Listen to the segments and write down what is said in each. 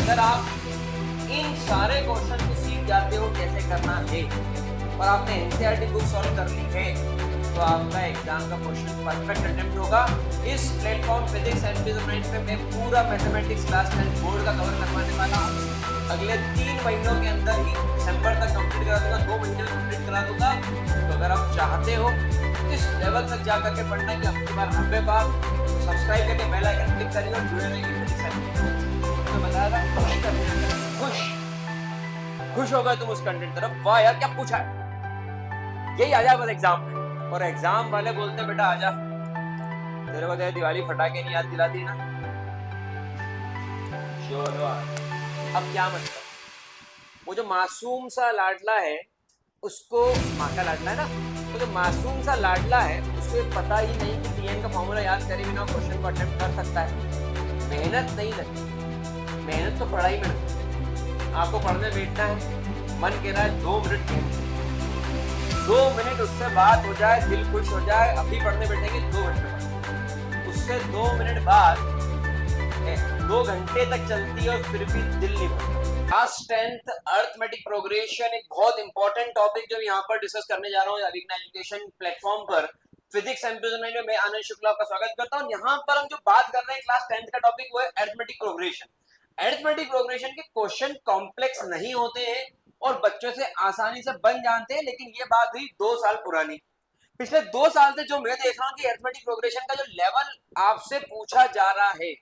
अगर आप इन सारे क्वेश्चन को सीख जाते हो कैसे करना है और आपने एनसीईआरटी बुक सॉल्व कर ली है तो आपका एग्जाम का क्वेश्चन परफेक्ट अटेम्प्ट होगा। इस प्लेटफॉर्म फिजिक्स एंड मेथमेटिक्स में मैं पूरा मैथमेटिक्स क्लास 10 बोर्ड का कवर करवाने वाला हूँ। अगले 3 महीनों के अंदर ही दिसंबर तक कंप्लीट करा दूंगा, 2 महीने में कंप्लीट करा दूंगा। तो अगर आप चाहते हो इस लेवल तक जा करके पढ़ना कि आपकी बार 90 पार, सब्सक्राइब करके बेल आइकन क्लिक करिए और जुड़े रहिए फिजिक्स एंड मैं बताया था खुश करने खुश हो गए तुम उस कंटेंट तरफ। वाह यार क्या पूछा है, यही आ जा बस एग्जाम में। और एग्जाम वाले बोलते बेटा आजा, तेरे को तेरे दिवाली फटाके नहीं याद दिलाती ना। अब क्या मतलब, वो जो मासूम सा लाडला है उसको, माँ का लाडला है ना, तो जो मासूम सा लाडला है उसको ये पता ही नहीं कि पीएन का फॉर्मूला याद करे बिना क्वेश्चन को अटेम्प्ट कर सकता है। मेहनत नहीं लगती, मेहनत तो पढ़ाई में लगती। आपको पढ़ने बैठना है, मन कह रहा है 2 मिनट 2 मिनट उससे बात हो जाए, दिल खुश हो जाए, अभी पढ़ने बैठेंगे 2 मिनट उससे 2 मिनट बाद 2 घंटे तक चलती है और फिर भी दिल नहीं भरता। क्लास 10th अरिथमेटिक प्रोग्रेशन एक बहुत इंपॉर्टेंट टॉपिक जो यहाँ पर डिस्कस करने जा रहा हूँ अविघ्न एजुकेशन प्लेटफॉर्म पर। फिजिक्स एंड मेथमेटिक्स में मैं आनंद शुक्ला का स्वागत करता हूँ। यहाँ पर हम जो बात कर रहे हैं क्लास 10th का टॉपिक वो है अरिथमेटिक प्रोग्रेशन। अरिथमेटिक प्रोग्रेशन के क्वेश्चन कॉम्प्लेक्स नहीं होते हैं और बच्चों से आसानी से बन जाते हैं, लेकिन ये बात हुई 2 साल पुरानी। पिछले 2 साल से जो मैं देख रहा हूँ कि अरिथमेटिक प्रोग्रेशन का जो लेवल आपसे पूछा जा रहा है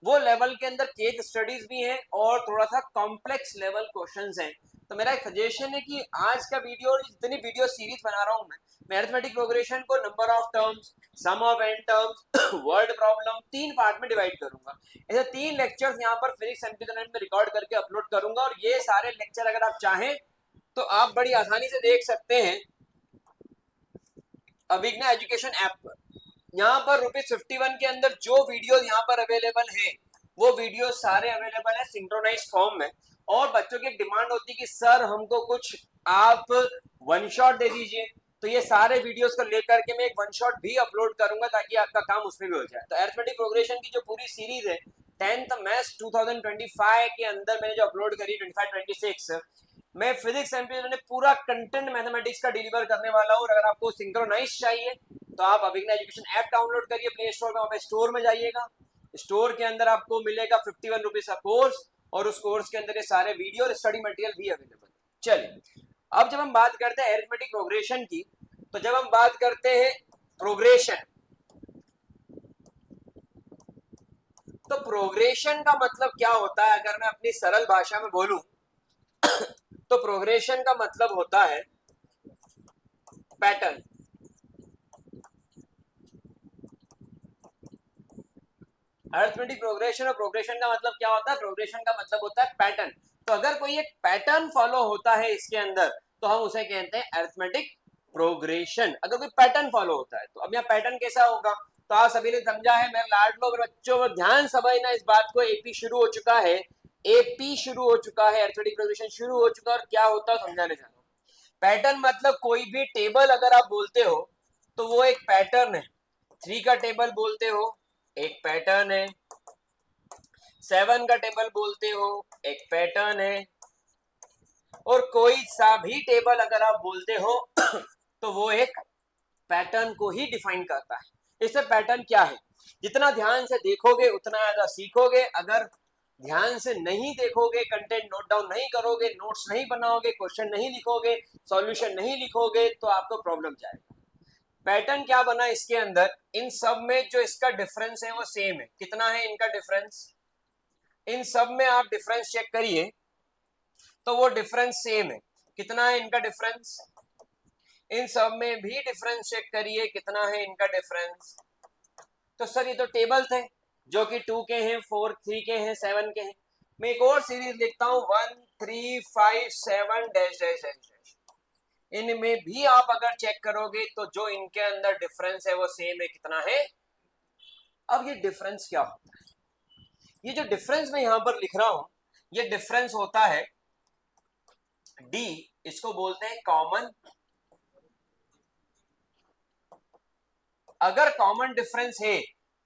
वो लेवल के अंदर केस स्टडीज भी हैं और थोड़ा सा कॉम्प्लेक्स लेवल क्वेश्चंस हैं। तो मेरा एक सजेशन है कि आज का वीडियो और जितनी वीडियो सीरीज बना रहा हूँ मैं अरिथमेटिक प्रोग्रेशन को number of terms, sum of n terms, word problem 3 part में डिवाइड करूंगा। ऐसे 3 लेक्चर्स यहाँ पर फिजिक्स एंड मेथमेटिक्स में रिकॉर्ड करके अपलोड करूंगा और ये सारे लेक्चर अगर आप चाहें तो आप बड़ी आसानी से देख सकते हैं अविघ्न एजुकेशन ऐप पर। यहाँ पर ₹51 के अंदर जो वीडियो यहाँ पर अवेलेबल है वो वीडियो सारे अवेलेबल है सिंक्रोनाइज्ड फॉर्म में। और बच्चों की डिमांड होती है कि सर हमको कुछ आप वन शॉट दे दीजिए, तो ये सारे वीडियोस को लेकर के मैं एक वन शॉट भी अपलोड करूंगा ताकि आपका काम उसमें भी हो जाए। तो अरिथमेटिक प्रोग्रेशन की जो पूरी सीरीज है 10th मैथ्स 2025 के अंदर मैंने जो अपलोड करी 25-26 मैं फिजिक्स एंड में पूरा कंटेंट मैथमेटिक्स का डिलीवर करने वाला हूँ। अगर आपको सिंक्रोनाइज चाहिए तो आप अविघ्न एजुकेशन ऐप डाउनलोड करिए प्ले स्टोर में, वहाँ पे स्टोर में जाइएगा, स्टोर के अंदर आपको मिलेगा 51 रुपीज का कोर्स और उस कोर्स के अंदर ये सारे वीडियो और स्टडी मटेरियल भी अवेलेबल है। चलिए अब जब हम बात करते हैं अरिथमेटिक प्रोग्रेशन की, तो जब हम बात करते हैं प्रोग्रेशन, तो प्रोग्रेशन का मतलब क्या होता है अगर मैं अपनी सरल भाषा में बोलूं तो प्रोग्रेशन का मतलब होता है पैटर्न। अरिथमेटिक प्रोग्रेशन और प्रोग्रेशन का मतलब क्या होता है, प्रोग्रेशन का मतलब होता है पैटर्न। तो अगर कोई एक पैटर्न फॉलो होता है इसके अंदर तो हम उसे कहते हैं अरिथमेटिक प्रोग्रेशन। अगर कोई पैटर्न फॉलो होता है तो अब यहाँ पैटर्न कैसा होगा तो आप सभी ने समझा है। मेरे लाडलो बच्चों को ध्यान समझना इस बात को, एपी शुरू हो चुका है, एपी शुरू हो चुका है, अरिथमेटिक प्रोग्रेशन शुरू हो चुका है और क्या होता है समझाने जा रहा हूँ। पैटर्न मतलब कोई भी टेबल अगर आप बोलते हो तो वो एक पैटर्न है। 3 का टेबल बोलते हो एक पैटर्न है, 7 का टेबल बोलते हो एक पैटर्न है, और कोई सा भी टेबल अगर आप बोलते हो तो वो एक पैटर्न को ही डिफाइन करता है। इससे पैटर्न क्या है, जितना ध्यान से देखोगे उतना ज्यादा सीखोगे। अगर ध्यान से नहीं देखोगे, कंटेंट नोट डाउन नहीं करोगे, नोट्स नहीं बनाओगे, क्वेश्चन नहीं लिखोगे, सॉल्यूशन नहीं लिखोगे तो आपको प्रॉब्लम जाएगा। पैटर्न क्या बना इसके अंदर, इन सब में जो इसका डिफरेंस है वो सेम है। कितना है इनका डिफरेंस, इन सब में आप डिफरेंस चेक करिए तो वो डिफरेंस सेम है। कितना है इनका डिफरेंस, इन सब में भी डिफरेंस चेक करिए कितना है इनका डिफरेंस। तो सर ये तो टेबल थे जो कि 2 के हैं, 4 3 के हैं, 7 के हैं। मैं एक और सीरीज लिखता हूं 1 3 5 7 डैश डैश डैश। इनमें भी आप अगर चेक करोगे तो जो इनके अंदर डिफरेंस है वो सेम है। कितना है, अब ये डिफरेंस क्या होता है, ये जो डिफरेंस मैं यहां पर लिख रहा हूं ये डिफरेंस होता है डी, इसको बोलते हैं कॉमन। अगर कॉमन डिफरेंस है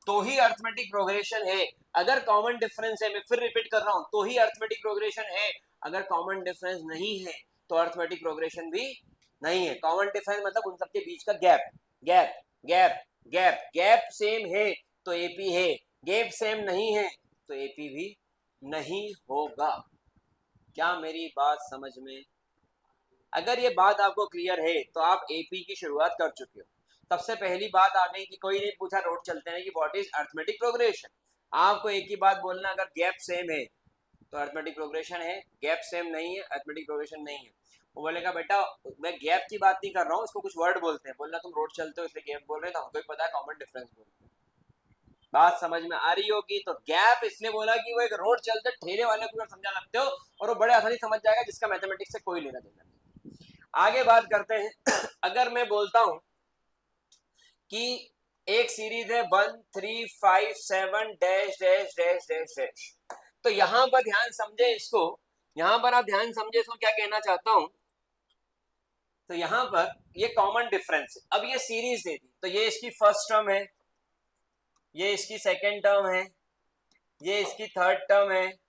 तो ही अरिथमेटिक प्रोग्रेशन है, अगर कॉमन डिफरेंस है, मैं फिर रिपीट कर रहा हूं, तो ही अर्थमेटिक प्रोग्रेशन है, अगर कॉमन डिफरेंस नहीं है तो अर्थमेटिक प्रोग्रेशन भी नहीं है। कॉमन डिफरेंस मतलब उन सबके बीच का gap, gap gap gap, gap same है तो एपी है, गैप सेम नहीं है तो एपी भी नहीं होगा। क्या मेरी बात समझ में? अगर ये बात आपको क्लियर है तो आप एपी की शुरुआत कर चुके हो। सबसे पहली बात आ गई कि कोई नहीं पूछा, रोड चलते हैं कि व्हाट इज अर्थमेटिक प्रोग्रेशन। आपको एक ही बात बोलना, अगर गैप सेम है तो अर्थमेटिक प्रोग्रेशन है, गैप सेम नहीं है अर्थमेटिक प्रोग्रेशन नहीं है। वो बोलेगा बेटा मैं गैप की बात नहीं कर रहा हूँ, इसको कुछ वर्ड बोलते हैं, बोलना तुम रोड चलते हो इसलिए गैप बोल रहे हैं, तो हमको भी पता है कॉमन डिफरेंस बोल रहे हैं। बात समझ में आ रही होगी। तो गैप इसलिए बोला कि वो एक रोड चलते ठेले वाले को समझा सकते हो और वो बड़े आसानी समझ जाएगा, जिसका मैथमेटिक्स से कोई लेना देना नहीं। आगे बात करते हैं अगर मैं बोलता हूं कि एक सीरीज है 1 3 5 7 dash dash dash dash dash, तो यहां पर ध्यान समझे इसको, यहां पर आप ध्यान समझे इसको क्या कहना चाहता हूं। तो यहां पर ये कॉमन डिफरेंस है। अब ये सीरीज दे दी तो ये इसकी फर्स्ट टर्म है, ये इसकी सेकेंड टर्म है, ये इसकी थर्ड टर्म है,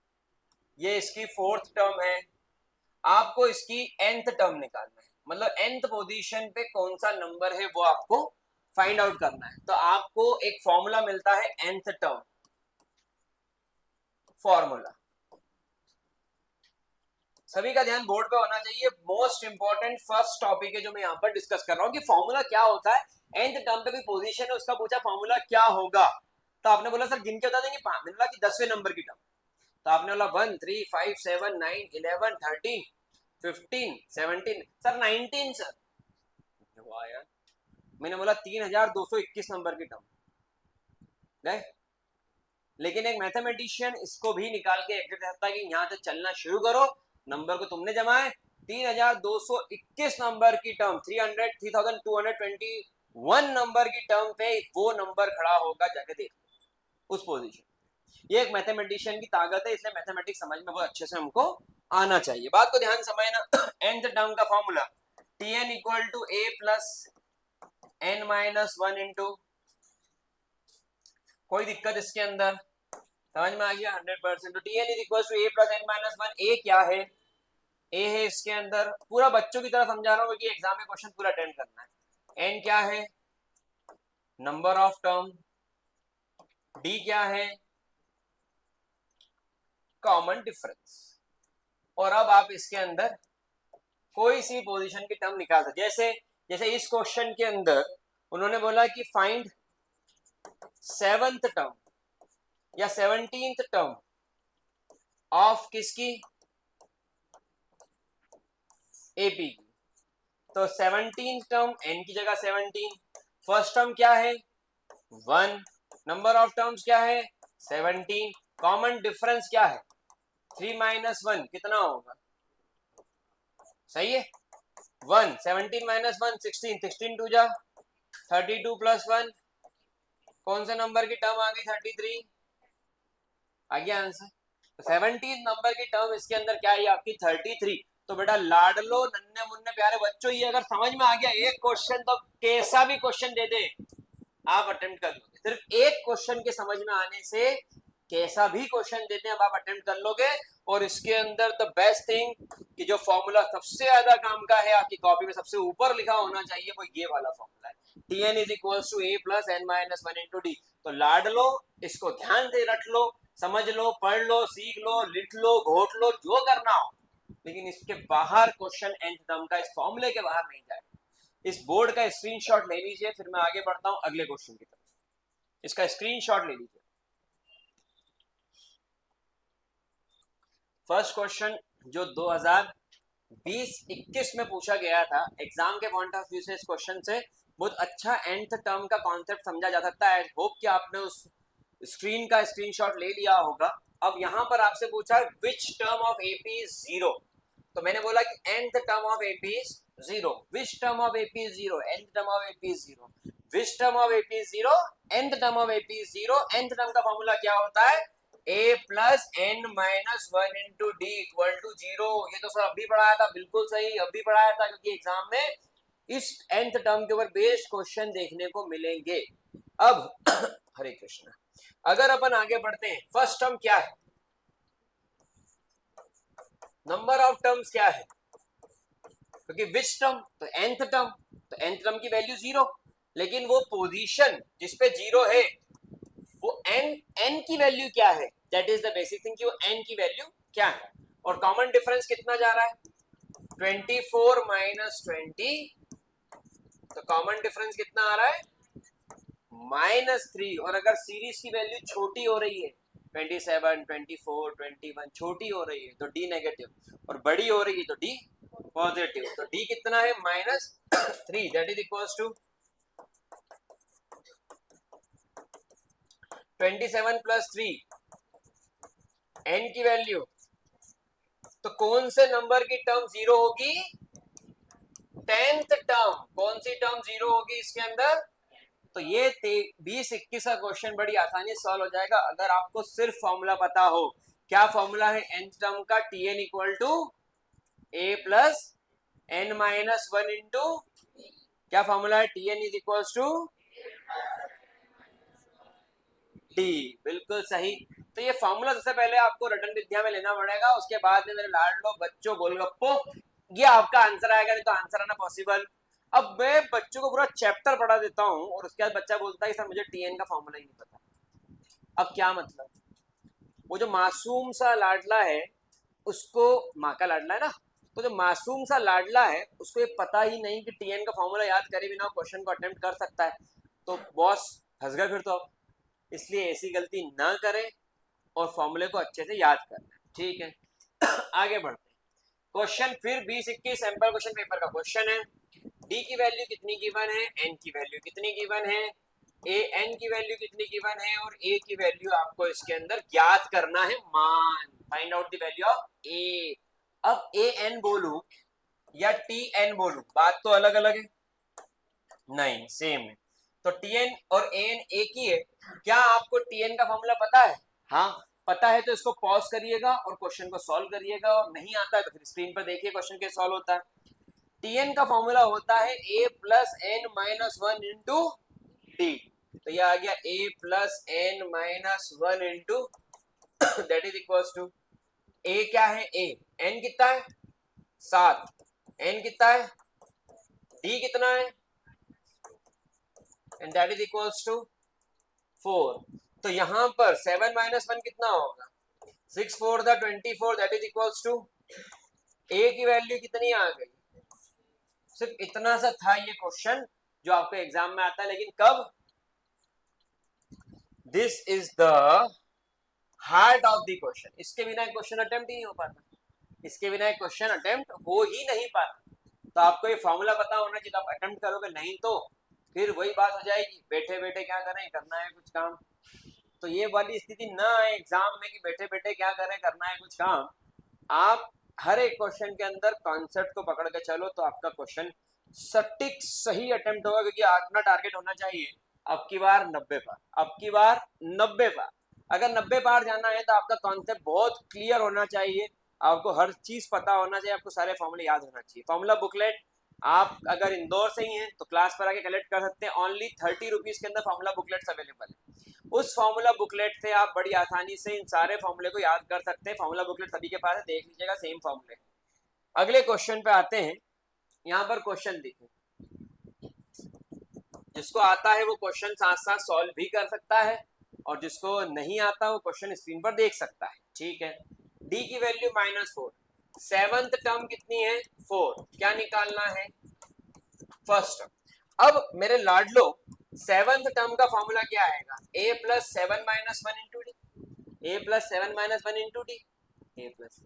ये इसकी फोर्थ टर्म है। आपको इसकी nth टर्म निकालना है, मतलब nth पोजीशन पे कौन सा नंबर है वो आपको फाइंड आउट करना है। तो आपको एक फॉर्मूला मिलता है nth टर्म फॉर्मूला। सभी का ध्यान बोर्ड पे होना चाहिए, मोस्ट इंपॉर्टेंट फर्स्ट टॉपिक है जो मैं यहाँ पर डिस्कस कर रहा हूँ कि फॉर्मूला क्या होता है। nth टर्म पे कोई पोजीशन है, उसका पूछा फॉर्मूला क्या होगा, तो आपने बोला सर गिन के बता देंगे, मैंने बोला कि 10वें नंबर की टर्म, तो आपने बोला 1 3 5 7 9 11 13 15 17 सर 19 सर, वाह यार, मैंने बोला 3221 नंबर की टर्म गए। लेकिन एक मैथमेटिशियन इसको भी निकाल के एग्जैक्ट सकता है कि यहाँ से चलना शुरू करो, नंबर को तुमने जमाए, 3221 नंबर की टर्म 3221 नंबर की टर्म पे वो नंबर खड़ा होगा, जाके देख उस पोजीशन। ये एक मैथमेटिशियन की ताकत है, इसलिए मैथमेटिक्स समझ में बहुत अच्छे से हमको आना चाहिए। बात को ध्यान समझना। nth टर्म का formula tn equal to a plus n minus 1 into, कोई दिक्कत इसके अंदर समझ में आ गया 100%। तो tn is equal to a plus n minus 1। a क्या है? a है इसके अंदर, पूरा बच्चों की तरह समझा रहा हूँ क्योंकि एग्जाम में क्वेश्चन पूरा अटेंड करना है। n क्या है? Number of term. d क्या है? Common difference. और अब आप इसके अंदर कोई सी पोजीशन की टर्म निकाल सकते, जैसे जैसे इस क्वेश्चन के अंदर उन्होंने बोला कि फाइंड 7th टर्म या 17th टर्म ऑफ किसकी? एपी की। तो 17th टर्म n की जगह 17, फर्स्ट टर्म क्या है 1, नंबर ऑफ टर्म्स क्या है 17, कॉमन डिफरेंस क्या है 3 माइनस 1 कितना होगा? सही है 1, 17 माइनस 1 16, 16 टू जा 32 प्लस 1, कौन से नंबर की टर्म आ गई 33, आ गया आंसर। तो 17 नंबर की टर्म इसके अंदर क्या है आपकी 33। तो बेटा लाडलो नन्हे मुन्ने प्यारे बच्चों, ये अगर समझ में आ गया एक क्वेश्चन तो कैसा भी क्वेश्चन दे दे आप अटेम्प्ट कर लोगे। सिर्फ एक क्वेश्चन के समझ में आने से कैसा भी क्वेश्चन देते हैं अब आप अटेम्प्ट कर लोगे। और इसके अंदर द बेस्ट थिंग कि जो फॉर्मूला सबसे ज्यादा काम का है, आपकी कॉपी में सबसे ऊपर लिखा होना चाहिए, वो ये वाला फॉर्मूला है tn is equal to a plus n minus 1 into d. तो लाड लो, इसको ध्यान से रट लो, समझ लो, पढ़ लो, सीख लो, लिख लो, घोट लो, जो करना हो, लेकिन इसके बाहर क्वेश्चन nth टर्म का इस फॉर्मूले के बाहर नहीं जाए। इस बोर्ड का स्क्रीनशॉट ले लीजिए, फिर मैं आगे बढ़ता हूं अगले क्वेश्चन की तरफ, इसका स्क्रीनशॉट ले लीजिए। फर्स्ट क्वेश्चन जो 2020-21 में पूछा गया था, एग्जाम के पॉइंट ऑफ व्यू से इस क्वेश्चन से बहुत अच्छा nth टर्म का कॉन्सेप्ट समझा जा सकता है। आई होप कि आपने उस स्क्रीन का स्क्रीनशॉट ले लिया होगा। अब यहां पर आपसे पूछा which term of AP is 0, तो मैंने बोला कि nth term of AP is 0, which term of AP is 0, nth term of AP is 0, which term of AP is 0, nth term of AP is 0। nth term का formula क्या होता है a plus n minus 1 into d equal to 0। ये तो sir अभी पढ़ाया था, बिल्कुल सही, अभी पढ़ाया था, क्योंकि एग्जाम में इस nth टर्म के ऊपर बेस्ड क्वेश्चन देखने को मिलेंगे। अब हरे कृष्णा, अगर अपन आगे बढ़ते हैं, फर्स्ट टर्म क्या है, नंबर ऑफ टर्म्स क्या है, क्योंकि विच टर्म, तो nth टर्म, तो nth टर्म की वैल्यू 0, लेकिन वो पोजीशन जिसपे 0 है वो n की वैल्यू क्या है, that is the basic thing कि वो n की वैल्यू क्या है। और कॉमन डिफरेंस कितना जा रहा है, 24 माइनस 20, तो कॉमन डिफरेंस कितना आ रहा है, -3। और अगर सीरीज की वैल्यू छोटी हो रही है, 27, 24, 21 छोटी हो रही है तो d नेगेटिव, और बड़ी हो रही है तो d पॉजिटिव। तो d कितना है, -3, that is equals to 27 + 3, n की वैल्यू, तो कौन से नंबर की टर्म 0 होगी, 10th टर्म। कौन सी टर्म 0 होगी इसके अंदर, तो ये 20-21 का क्वेश्चन बड़ी आसानी से सॉल्व हो जाएगा अगर आपको सिर्फ फॉर्मूला पता हो। क्या फॉर्मूला है nth टर्म का, tn equal to a plus n minus 1 into, क्या फॉर्मूला है, tn is equal to d, बिल्कुल सही। तो ये फॉर्मूला सबसे पहले आपको रटन विद्या में लेना पड़ेगा, उसके बाद में मेरे लाडलो बच्चों गोलगप्पो ये आपका आंसर आएगा, नहीं तो आंसर आना पॉसिबल। अब मैं बच्चों को पूरा चैप्टर पढ़ा देता हूँ और उसके बाद बच्चा बोलता है सर मुझे टीएन का फॉर्मूला ही नहीं पता। अब क्या मतलब, वो जो मासूम सा लाडला है उसको, माँ का लाडला है ना, तो जो मासूम सा लाडला है उसको ये पता ही नहीं कि टीएन का फॉर्मूला याद करे बिना क्वेश्चन को अटेम्प्ट कर सकता है, तो बॉस फंस गए फिर तो। अब इसलिए ऐसी गलती ना करें और फॉर्मूले को अच्छे से याद करें, ठीक है। आगे बढ़ते हैं, क्वेश्चन फिर 20-21 सैंपल क्वेश्चन पेपर का क्वेश्चन है। डी की वैल्यू कितनी गिवन है, एन की वैल्यू कितनी गिवन है, ए एन की वैल्यू कितनी गिवन है, और ए की वैल्यू आपको इसके अंदर ज्ञात करना है, मान find out the value of A. अब ए एन बोलूं या टी एन बोलूं, बात तो अलग अलग है, नहीं सेम है। तो टी एन और ए एन एक ही है। क्या आपको टी एन का फॉर्मूला पता है, हाँ पता है तो इसको पॉज करिएगा और क्वेश्चन को सॉल्व करिएगा, और नहीं आता है तो फिर स्क्रीन पर देखिए क्वेश्चन कैसे सॉल्व होता है। टीएन का फॉर्मूला होता है a plus n minus 1 into t, तो ये आ गया a plus n minus 1 into, that is equals to, a क्या है, a n कितना है 7, n कितना है, d कितना है, and that is equals to 4। तो यहां पर 7 माइनस 1 कितना होगा, 6 4 the 24, that is equals to, a की वैल्यू कितनी आ गई, सिर्फ इतना सा था ये क्वेश्चन जो आपको एग्जाम में आता है, लेकिन कब, this is the heart of the question. इसके बिना एक क्वेश्चन अटेम्प्ट ही नहीं हो पाता, इसके बिना एक क्वेश्चन अटेम्प्ट हो ही नहीं पाता। तो आपको ये फॉर्मूला पता होना चाहिए, आप अटेम्प्ट करोगे, नहीं तो फिर वही बात हो जाएगी, बैठे बैठे क्या करें, करना है कुछ काम। तो ये वाली स्थिति ना आए एग्जाम में कि बैठे बैठे क्या करें, करना है कुछ काम। आप हर एक क्वेश्चन के अंदर कॉन्सेप्ट को पकड़ के चलो तो आपका क्वेश्चन सटीक सही अटेम्प्ट होगा, क्योंकि अपना टारगेट होना चाहिए अब की बार 90 पार, अब की बार 90 पार। अगर 90 पार जाना है तो आपका कॉन्सेप्ट बहुत क्लियर होना चाहिए, आपको हर चीज पता होना चाहिए, आपको सारे फॉर्मूले याद होना चाहिए। फॉर्मूला बुकलेट आप अगर इंदौर से ही हैं तो क्लास पर आके कलेक्ट कर सकते हैं, ओनली 30 रुपीज के अंदर फॉर्मूला बुकलेट्स अवेलेबल है। उस फॉर्मूला बुकलेट से आप बड़ी आसानी से इन सारे फॉर्मूले को याद कर सकते हैं। फॉर्मूला बुकलेट सभी के पास है, देख लीजिएगा सेम फॉर्मूले। अगले क्वेश्चन पे आते हैं, यहाँ पर क्वेश्चन देखिए, जिसको आता है वो क्वेश्चन साथ साथ सॉल्व भी कर सकता है, और जिसको नहीं आता वो क्वेश्चन स्क्रीन पर देख सकता है, ठीक है। डी की वैल्यू -4, सेवंथ टर्म कितनी है 4, क्या निकालना है, फर्स्ट टर्म। अब मेरे लाडलो सेवंथ टर्म का फॉर्मूला क्या आएगा, a plus 7 minus 1 into D, a plus 7 minus 1 into D, a plus.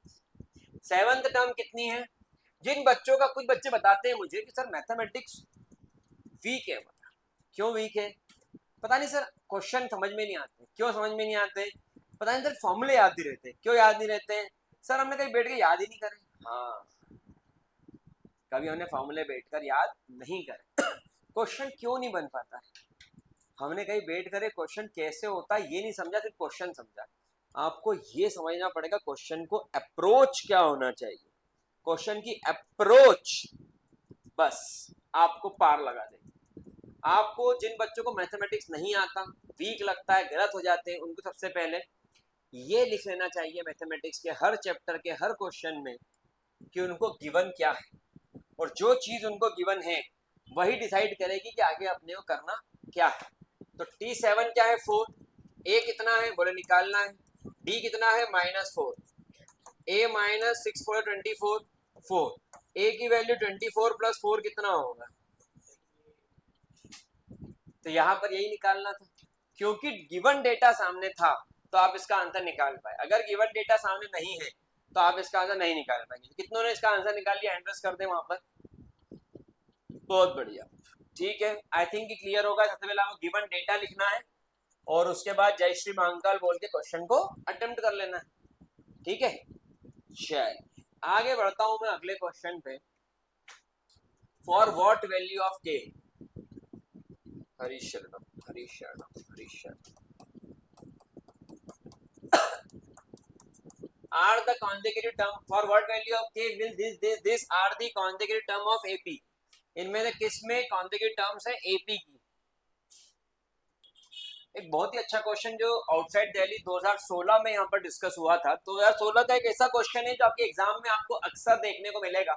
Seventh term कितनी है, जिन बच्चों का, कुछ बच्चे बताते हैं मुझे कि सर मैथमेटिक्स वीक है, क्यों वीक है, पता नहीं सर, क्वेश्चन समझ में नहीं आते, क्यों समझ में नहीं आते, पता नहीं सर, फॉर्मूले याद नहीं रहते, क्यों याद नहीं रहते हैं सर, हमने कहीं बैठ के याद ही नहीं करे, हाँ कभी हमने फॉर्मूले बैठकर याद नहीं करे। क्वेश्चन क्यों नहीं बन पाता है, हमने कहीं बैठ कर क्वेश्चन कैसे होता है ये नहीं समझा, सिर्फ क्वेश्चन समझा। आपको ये समझना पड़ेगा क्वेश्चन को अप्रोच क्या होना चाहिए, क्वेश्चन की अप्रोच बस आपको पार लगा देगी। आपको जिन बच्चों को मैथमेटिक्स नहीं आता, वीक लगता है, गलत हो जाते हैं, उनको सबसे पहले ये लिख लेना चाहिए मैथमेटिक्स के हर चैप्टर के हर क्वेश्चन में कि उनको गिवन क्या है, और जो चीज उनको गिवन है वही डिसाइड करेगी कि आगे अपने को करना क्या है। तो T7 क्या है 4, A कितना है बोले निकालना है, D कितना है -4, A माइनस 6 4 24 4, A की वैल्यू 24 + 4 कितना होगा, तो यहाँ पर यही निकालना था। क्योंकि गिवन डेटा सामने था तो आप इसका आंसर निकाल पाए, अगर गिवन डेटा सामने नहीं है तो आप इसका आंसर नहीं निकाल पाएंगे। कितनों ने इसका आंसर निकाल लिया, एंट्रेस कर दे वहां पर। बहुत बढ़िया, ठीक है, आई थिंक क्लियर होगा। सबसे पहले आपको गिवन डेटा लिखना है और उसके बाद जय श्री महाकाल बोल के क्वेश्चन को अटेम्प्ट कर लेना है, ठीक है। चलिए आगे बढ़ता हूं मैं अगले क्वेश्चन पे। फॉर व्हाट वैल्यू ऑफ के, Harish Sharma, Harish Sharma, Harish Sharma, are the consecutive term, for what value of k will this are the consecutive term of AP, इनमें से किस में consecutive terms है AP की। एक बहुत ही अच्छा क्वेश्चन जो आउटसाइड दिल्ली 2016 में यहाँ पर डिस्कस हुआ था। 2016 का एक ऐसा क्वेश्चन है जो आपके एग्जाम में आपको अक्सर देखने को मिलेगा,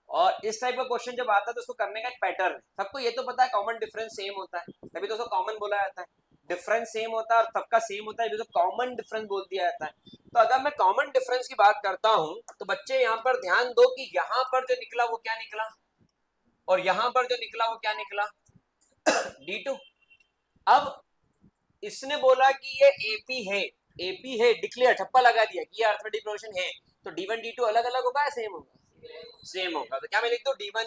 और इस टाइप का क्वेश्चन जब आता है तो उसको करने का एक पैटर्न है। सबको ये तो पता है कॉमन डिफरेंस सेम होता है, तभी तो उसको कॉमन बोला जाता है। डिफरेंस सेम होता है और सबका सेम होता है, तो कॉमन डिफरेंस बोल दिया जाता है। तो अगर मैं कॉमन डिफरेंस की बात करता हूं तो बच्चे यहाँ पर ध्यान दो कि यहाँ पर जो निकला वो क्या निकला, और यहाँ पर जो निकला वो क्या निकला, D2। अब इसने बोला कि ये AP है, AP है, डिक्लेयर, ठप्पा लगा दिया कि ये अरिथमेटिक प्रोग्रेशन है, तो D1 D2 अलग अलग होगा या सेम होगा, सेम होगा। तो क्या मैं लिख दूं D1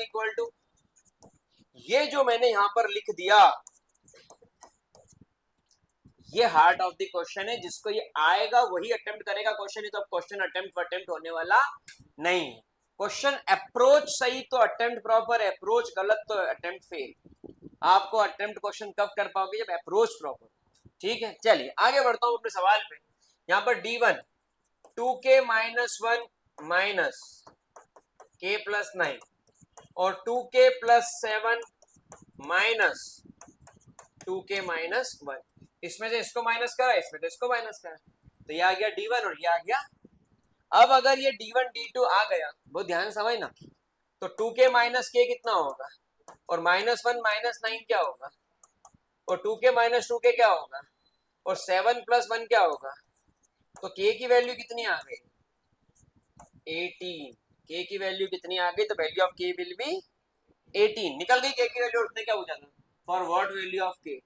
= ये जो मैंने यहां पर लिख दिया, ये हार्ट ऑफ द क्वेश्चन है, जिसको ये आएगा वही अटेम्प्ट करेगा क्वेश्चन। तो अब क्वेश्चन अटेम्प्ट होने वाला नहीं है। क्वेश्चन अप्रोच सही तो अटेम्प्ट प्रॉपर, अप्रोच गलत तो अटेम्प्ट फेल। आपको अटेम्प्ट क्वेश्चन कब कर पाओगे, जब अप्रोच प्रॉपर, ठीक है। चलिए आगे बढ़ता हूं अपने सवाल पे। यहाँ पर D1 2k - 1 माइनस k + 9 और 2k + 7 माइनस 2k - 1, इसमें से इसको माइनस करा, इसमें से इसको माइनस करा, तो ये आ गया D1 और ये आ गया। अब अगर ये D1 D2 आ गया, बहुत ध्यान समझना, तो 2k - k कितना होगा, और -1 - 9 क्या होगा, और 2k - 2k क्या होगा, और 7 + 1 क्या होगा, तो k की वैल्यू कितनी आ गई 18। k की वैल्यू कितनी आ गई, तो value of k will be 18। निकल गई k की वैल्यू, उसने क्या पूछा था, for what value of k,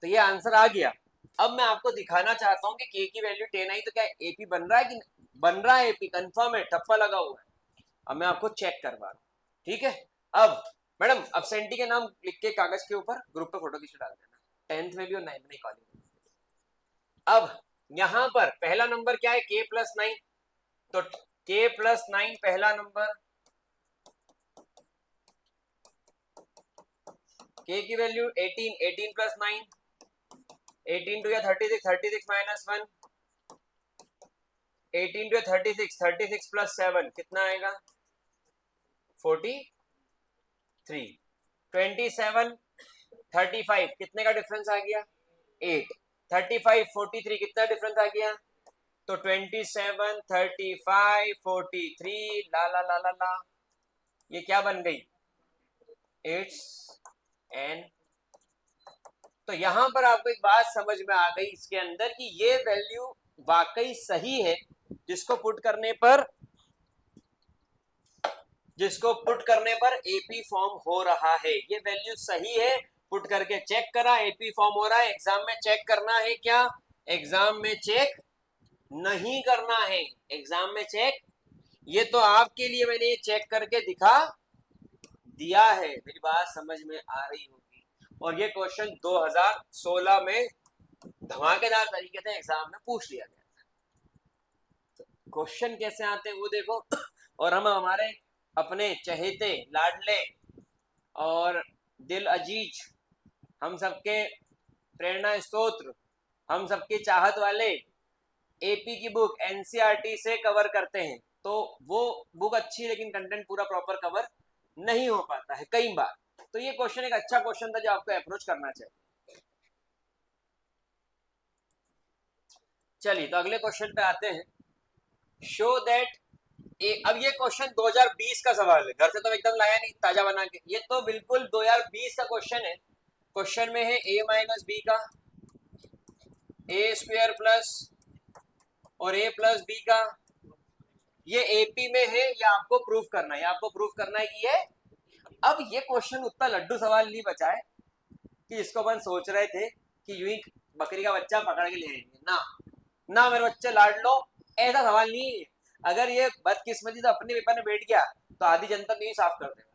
तो ये आंसर आ गया। अब मैं आपको दिखाना चाहता हूँ कि k की वैल्यू 10 आई तो क्या AP बन रहा है कि बन रहा है, AP कंफर्म है, ठप्पा लगा हुआ है। अब मैं आपको चेक करवा रहा हूँ, ठीक है। अब मैडम अब्सेंटी के नाम लिख के कागज के ऊपर ग्रुप पे फोटो खींच डाल देना, 10th में भी और 9th में कॉलेज में। अब यहाँ पर पहला नंबर क्या है, k + 9, तो k + 9 पहला नंबर, k की वैल्यू 18, 18 + 9, 18 2 या 36, 36 - 1, 18 2 या 36, 36 + 7 कितना आएगा 43, 27 35 कितने का डिफरेंस आ गया 8, 35 43 कितना डिफरेंस आ गया, तो 27 35 43 ला ला ला ला ला, ये क्या बन गई 8 एंड। तो यहां पर आपको एक बात समझ में आ गई इसके अंदर कि ये वैल्यू वाकई सही है, जिसको पुट करने पर AP फॉर्म हो रहा है। ये वैल्यू सही है, पुट करके चेक करा, AP फॉर्म हो रहा है। एग्जाम में चेक करना है क्या, एग्जाम में चेक नहीं करना है, एग्जाम में चेक, ये तो आपके लिए मैंने ये चेक करके दिखा दिया है, मेरी बात समझ में आ रही होगी। और ये क्वेश्चन 2016 में धमाकेदार तरीके से एग्जाम में पूछ लिया गया था। क्वेश्चन कैसे आते हैं वो देखो, और हम हमारे अपने चहेते लाडले और दिल अजीज, हम सबके प्रेरणा स्तोत्र, हम सबके चाहत वाले AP की बुक NCERT से कवर करते हैं, तो वो बुक अच्छी, लेकिन कंटेंट पूरा प्रॉपर कवर नहीं हो पाता है कई बार। तो ये क्वेश्चन एक अच्छा क्वेश्चन था जो आपको अप्रोच करना चाहिए। चलिए तो अगले क्वेश्चन पे आते हैं। शो दैट अब ये क्वेश्चन 2020 का सवाल है, घर से तो एकदम लाया नहीं ताजा बना के, ये तो बिल्कुल 2020 का क्वेश्चन है। क्वेश्चन में है a माइनस बी का ए स्क्वायर प्लस और a प्लस बी का, ये एपी में है, ये आपको प्रूफ करना है, आपको प्रूफ करना है कि ये। अब ये क्वेश्चन उतना लड्डू सवाल नहीं बचा है कि इसको अपन सोच रहे थे कि यूं ही बकरी का बच्चा पकड़ के ले आएंगे ना, ना मेरे बच्चे लाड लो, ऐसा सवाल नहीं है। अगर ये बदकिस्मती तो अपने पेपर में बैठ गया तो आधी जनता तो यूं साफ कर देगा,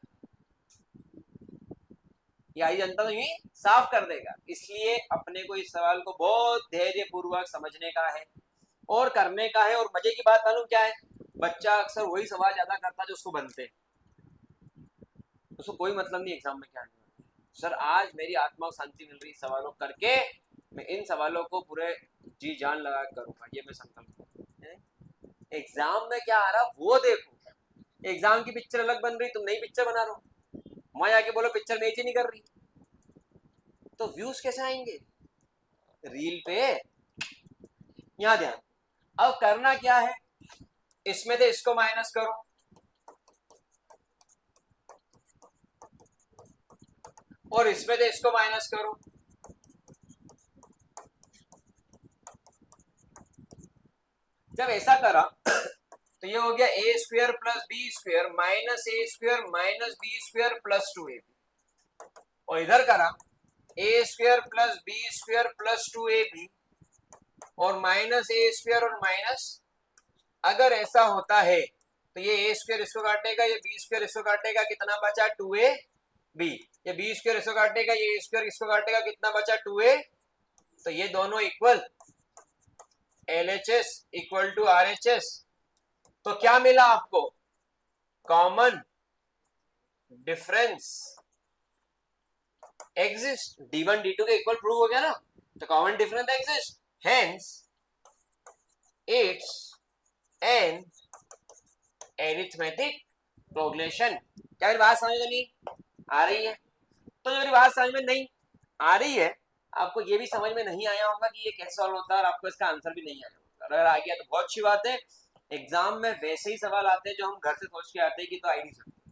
ये आधी जनता तो यूं साफ कर देगा। इसलिए अपने को इस सवाल को बहुत धैर्य पूर्वक समझने का है और करने का है। और मजे की बात मालूम क्या है, बच्चा अक्सर वही सवाल ज्यादा करता है जो उसको बनते हैं, उसको कोई मतलब नहीं एग्जाम में क्या आने वाला है। सर आज मेरी आत्मा को शांति मिल रही सवालों करके, मैं इन सवालों को पूरे जी जान लगा करूंगा, ये मैं संकल्प करूंगा। एग्जाम में क्या आ रहा वो देखो, एग्जाम की पिक्चर अलग बन रही, तुम नई पिक्चर बना रहे हो, वहां जाके बोलो पिक्चर मैच ही नहीं कर रही, तो व्यूज कैसे आएंगे रील पे। यहाँ ध्यान, अब करना क्या है, इसमें से इसको माइनस करो और इसमें से इसको माइनस करो, जब ऐसा करा तो ये हो गया A square plus B square minus A square minus B square plus 2ab, और इधर करा A square plus B square plus 2ab और माइनस ए स्क्वायर और माइनस, अगर ऐसा होता है तो ये ए स्क्वायर इसको काटेगा, ये बी स्क्वायर इसको काटेगा, कितना बचा 2ab, ये बी स्क्वायर इसको काटेगा, ये ए स्क्वायर इसको काटेगा, कितना बचा 2a, तो ये दोनों equal, LHS equal to RHS। तो क्या मिला आपको, common difference exist, D1 D2 के इक्वल प्रूव हो गया ना, तो common difference exist, hence it's an arithmetic progression. क्या मेरी बात समझ में नहीं आ रही है? तो जो मेरी बात समझ में नहीं आ रही है, आपको ये भी समझ में नहीं आया होगा कि ये कैसे सॉल्व होता है, और आपको इसका आंसर भी नहीं आया होगा। अगर आ गया तो बहुत अच्छी बात है। एग्जाम में वैसे ही सवाल आते हैं जो हम घर से सोच के आते हैं कि तो आ ही नहीं सकते,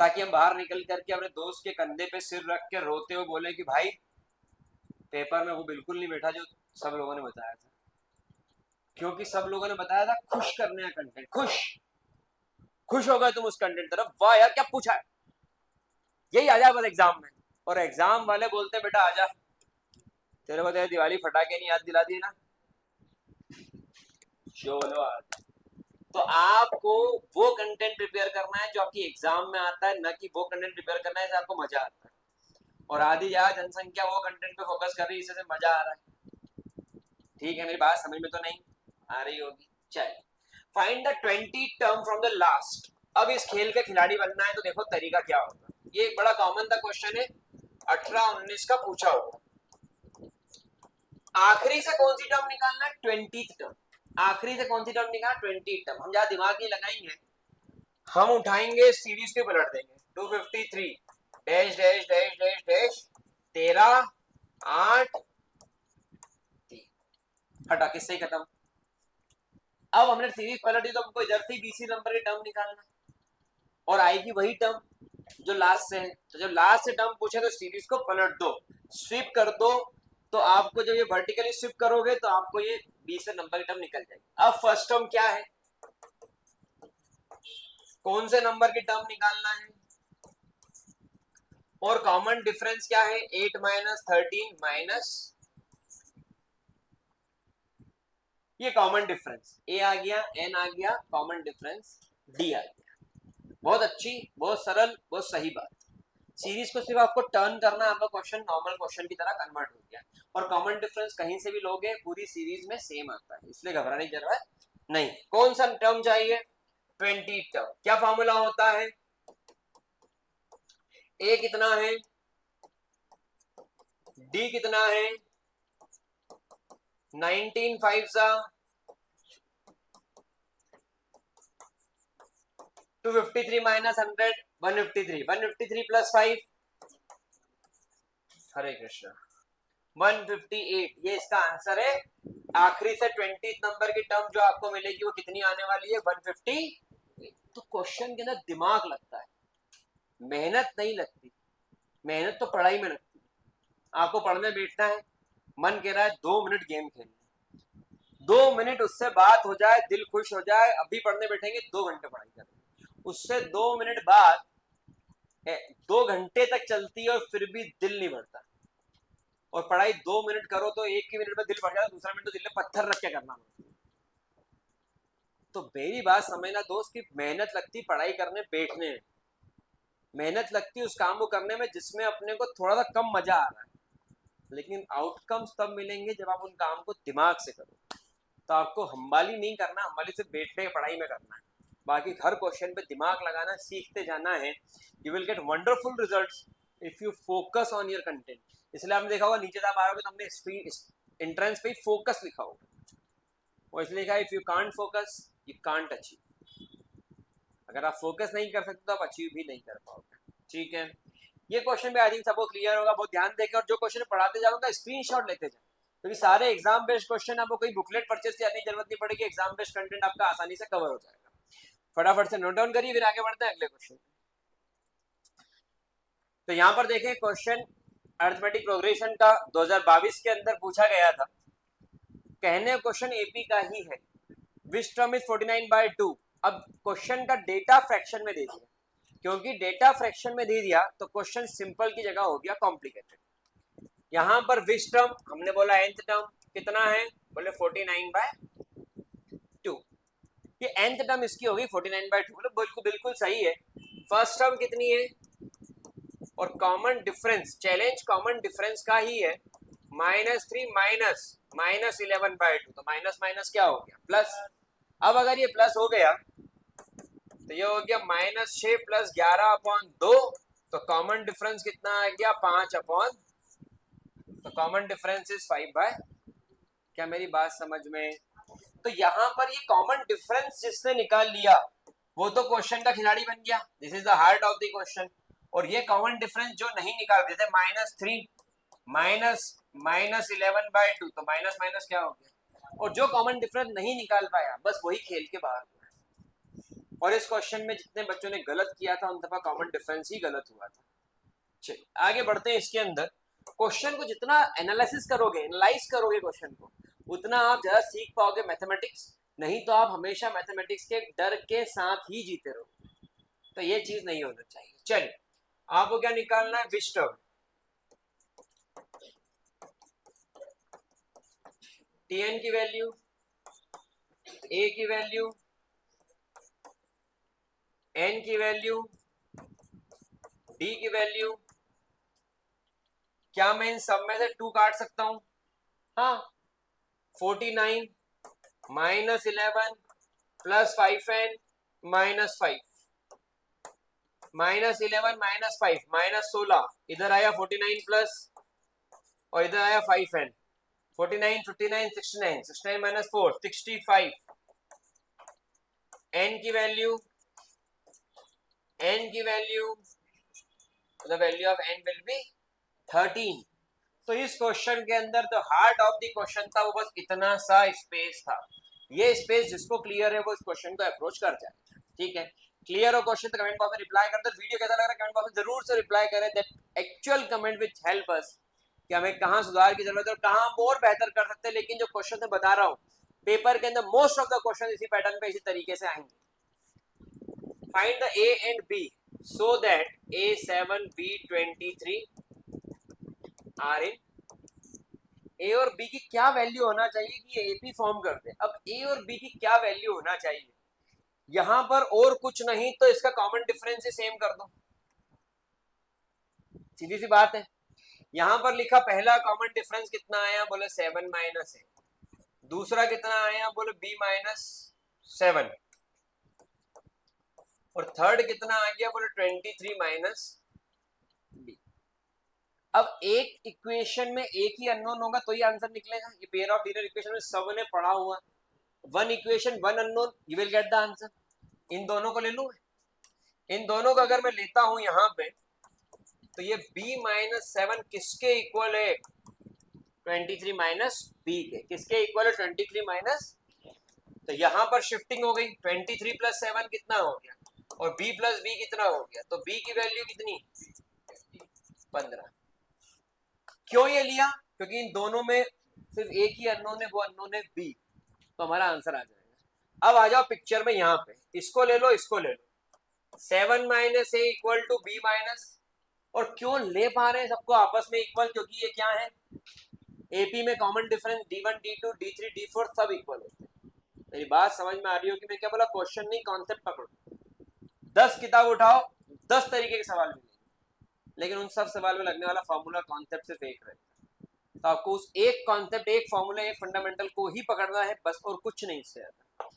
ताकि हम बाहर निकल करके अपने दोस्त के कंधे पे सिर रख के रोते हुए बोले कि भाई पेपर में वो बिल्कुल नहीं बैठा जो सब लोगों ने बताया था, क्योंकि सब लोगों ने बताया था खुश करने का कंटेंट, खुश हो गए तुम उस कंटेंट तरफ, वाह यार क्या पूछा है, यही आ जाए बस एग्जाम में। और एग्जाम वाले बोलते बेटा आजा, तेरे को तेरे दिवाली फटाके नहीं याद दिला दिए ना, चलो आज। तो आपको वो कंटेंट प्रिपेयर करना है जो आपकी एग्जाम में आता है, ना कि वो कंटेंट प्रिपेयर करना है जो आपको मजा आता है। और आधी ज्यादा जनसंख्या वो कंटेंट पे फोकस कर रही है इससे मजा आ रहा है। ठीक है, मेरी बात समझ में तो नहीं आ रही होगी। चलिए, find the 20 term from the last. अब इस खेल के खिलाड़ी बनना है तो देखो तरीका क्या होगा। ये एक बड़ा कॉमन सा क्वेश्चन है, 18-19 का पूछा होगा। आखिरी से कौन सी टर्म निकालना है, 20th टर्म। आखिरी से कौन सी टर्म निकालना, 20th टर्म। हम ज्यादा दिमाग नहीं लगाएंगे, हम उठाएंगे सीरीज के पलट देंगे, 253 dash dash dash dash dash 13 8 हटा, किससे ही खत्म। अब हमने सीरीज पलट दी तो हमको इधर से बीसी नंबर की टर्म निकालना, और आएगी वही टर्म जो लास्ट से है। तो जब लास्ट से टर्म पूछे तो सीरीज को पलट दो, स्विप कर दो, तो आपको जब ये वर्टिकली स्विप करोगे तो आपको ये 20 से नंबर की टर्म निकल जाएगी। अब फर्स्ट टर्म क्या है, कौन से नंबर की टर्म निकालना है, और कॉमन डिफरेंस क्या है, 8 माइनस 13 माइनस, ये कॉमन डिफरेंस ए आ गया, एन आ गया, कॉमन डिफरेंस डी आ गया। बहुत अच्छी, बहुत सरल, बहुत सही बात। सीरीज को सिर्फ आपको टर्न करना है, आपका क्वेश्चन नॉर्मल क्वेश्चन की तरह कन्वर्ट हो गया। और कॉमन डिफरेंस कहीं से भी लोगे पूरी सीरीज में सेम आता है, इसलिए घबराने की जरूरत नहीं। कौन सा टर्म चाहिए, 20 टर्म। क्या फॉर्मूला होता है, ए कितना है, डी कितना है, 19 5 सा 253 माइनस 100 153 153 प्लस 5 हरे कृष्णा। 158 ये इसका आंसर है। आखिरी से 20 नंबर की टर्म जो आपको मिलेगी वो कितनी आने वाली है? 150। तो क्वेश्चन के अंदर दिमाग लगता है, मेहनत नहीं लगती। मेहनत तो पढ़ाई में लगती है। आपको पढ़ने बैठना है, मन कह रहा है 2 मिनट गेम खेलना, 2 मिनट उससे बात हो जाए, दिल खुश हो जाए, अभी पढ़ने बैठेंगे 2 घंटे पढ़ाई करेंगे, उससे 2 मिनट बाद 2 घंटे तक चलती है और फिर भी दिल नहीं भरता। और पढ़ाई 2 मिनट करो तो एक ही मिनट में दिल भर जाता, दूसरा मिनट तो दिल में पत्थर रख के करना पड़ता। तो मेरी बात समझना दोस्त की मेहनत लगती पढ़ाई करने बैठने में, मेहनत लगती उस काम को करने में जिसमें अपने को थोड़ा सा कम मजा आ रहा है, लेकिन आउटकम्स तब मिलेंगे जब आप उन काम को दिमाग से करो। तो आपको हम्बाली नहीं करना, हम्बाली से बैठने पढ़ाई में करना है। बाकी हर क्वेश्चन पे दिमाग लगाना, सीखते जाना है। You will gate wonderful results if you focus on your content. इसलिए आपने देखा होगा नीचे आप आ रहे हो तो हमने एंट्रेंस पे ही फोकस लिखा होगा, और इसलिए लिखा if you can't focus you can't achieve. अगर आप फोकस नहीं कर सकते तो आप अचीव भी नहीं कर पाओगे। ठीक है, ये क्वेश्चन भी आई थिंक सबको क्लियर होगा। बहुत ध्यान देकर, और जो क्वेश्चन पढ़ाते जाओगे स्क्रीनशॉट लेते जाओ, क्योंकि सारे एग्जाम बेस्ड क्वेश्चन, आपको कोई बुकलेट परचेज करने की जरूरत नहीं पड़ेगी। एग्जाम बेस्ड कंटेंट आपका आसानी से कवर हो जाएगा। फटाफट से नोट डाउन करिए, फिर आगे बढ़ते हैं अगले क्वेश्चन। तो यहाँ पर देखें क्वेश्चन अरिथमेटिक प्रोग्रेशन का 2022 के अंदर पूछा गया था। कहने क्वेश्चन एपी का ही है। Which term is 49/2। अब क्वेश्चन का डेटा फ्रैक्शन में दे दिया, क्योंकि डेटा फ्रैक्शन में दे दिया तो क्वेश्चन सिंपल की जगह हो गया कॉम्प्लिकेटेड। यहां पर विच टर्म हमने बोला nth टर्म कितना है, बोले 49/2। ये nth टर्म इसकी होगी 49/2, बोले बिल्कुल बिल्कुल सही है। फर्स्ट टर्म कितनी है, और common difference, challenge common difference का ही है, -3 माइनस 11/2। तो माइनस माइनस क्या हो गया, प्लस। अब अगर ये प्लस हो गया तो ये हो गया -6 + 11/2। तो कॉमन डिफरेंस कितना आ गया, 5/। तो कॉमन डिफरेंस इज 5/। क्या मेरी बात समझ में? तो यहां पर ये कॉमन डिफरेंस जिसने निकाल लिया वो तो क्वेश्चन का खिलाड़ी बन गया, this is the heart of the question. और ये कॉमन डिफरेंस जो नहीं निकाल देते, -3 माइनस 11/2, तो माइनस माइनस क्या हो गया। और जो कॉमन डिफरेंस नहीं निकाल पाया, बस वही खेल के बाहर हुआ। और इस क्वेश्चन में जितने बच्चों ने गलत किया था उन सबका कॉमन डिफरेंस ही गलत हुआ था। चलिए आगे बढ़ते हैं। इसके अंदर क्वेश्चन को जितना एनालिसिस करोगे, एनालाइज करोगे क्वेश्चन को, उतना आप ज्यादा सीख पाओगे मैथमेटिक्स। नहीं तो आप हमेशा मैथमेटिक्स के डर के साथ ही जीते रहोगे, तो ये चीज नहीं होना चाहिए। चलिए आपको क्या निकालना है, विच टर्म, टीएन की वैल्यू, ए की वैल्यू, एन की वैल्यू, डी की वैल्यू। क्या मैं इन सब में से 2 काट सकता हूं? हाँ, 49 -11 + 5n -5, -11 -5 -16, इधर आया 49 प्लस, और इधर आया 5n। 49 59 69, 69 - 4 65। n की value, the value of n will be 13। तो इस क्वेश्चन के अंदर तो हार्ट ऑफ द क्वेश्चन था, वो बस इतना सा स्पेस था। ये स्पेस जिसको क्लियर है वो इस क्वेश्चन को अप्रोच कर जाए। ठीक है, क्लियर हो क्वेश्चन तो कमेंट बॉक्स में रिप्लाई कर दो। वीडियो कैसा लग रहा है कमेंट बॉक्स में जरूर से रिप्लाई करें, that actual comment which help us कि हमें कहां सुधार की जरूरत है और कहां हम और बेहतर कर सकते हैं। लेकिन जो क्वेश्चन मैं बता रहा हूं पेपर के अंदर मोस्ट ऑफ द क्वेश्चन इसी पैटर्न पे, इसी तरीके से आएंगे। Find the A and B so that A7 B23 are in. A और बी की क्या वैल्यू होना चाहिए कि ये एपी फॉर्म कर दे। अब ए और बी की क्या वैल्यू होना चाहिए, यहां पर और कुछ नहीं तो इसका कॉमन डिफरेंस ही सेम कर दो, सीधी सी बात है। यहां पर लिखा पहला कॉमन डिफरेंस कितना आया, बोले 7 माइनस है। दूसरा कितना आया, बोले b -7। और थर्ड कितना आ गया, बोले 23 माइनस b। अब एक इक्वेशन में एक ही अननोन होगा तो ही आंसर निकलेगा। ये पेयर ऑफ लीनियर इक्वेशन में सबने पढ़ा हुआ, one equation one unknown, you will get the answer. इन दोनों को ले लूं, इन दोनों को अगर मैं लेता हूं यहां पे तो ये b माइनस 7 किसके इक्वल है? 23 माइनस b के। किसके इक्वल है? 23 माइनस। तो यहां पर शिफ्टिंग हो गई, 23 प्लस 7 कितना हो गया, और b प्लस b कितना हो गया, तो b की वैल्यू कितनी? 15। क्यों ये लिया? क्योंकि इन दोनों में सिर्फ एक ही अननोन है, वो अननोन है b, तो हमारा आंसर आ जाएगा। अब आ जाओ पिक्चर में, यहाँ पे इसको ले लो, इसको ले लो, 7 minus a equal to b minus. और क्यों ले पा रहे हैं सबको आपस में इक्वल? क्योंकि ये क्या है, एपी में common difference d1 d2 d3 d4 सब इक्वल होते हैं। मेरी बात समझ में आ रही हो कि मैं क्या बोला? क्वेश्चन नहीं, कॉन्सेप्ट पकड़ो। 10 किताब उठाओ, 10 तरीके के सवाल मिलेंगे, लेकिन उन सब सवाल में लगने वाला फॉर्मूला कॉन्सेप्ट सिर्फ एक रहेगा। तो आपको उस एक कॉन्सेप्ट, एक फॉर्मूला, एक फंडामेंटल को ही पकड़ना है बस, और कुछ नहीं इससे ज्यादा।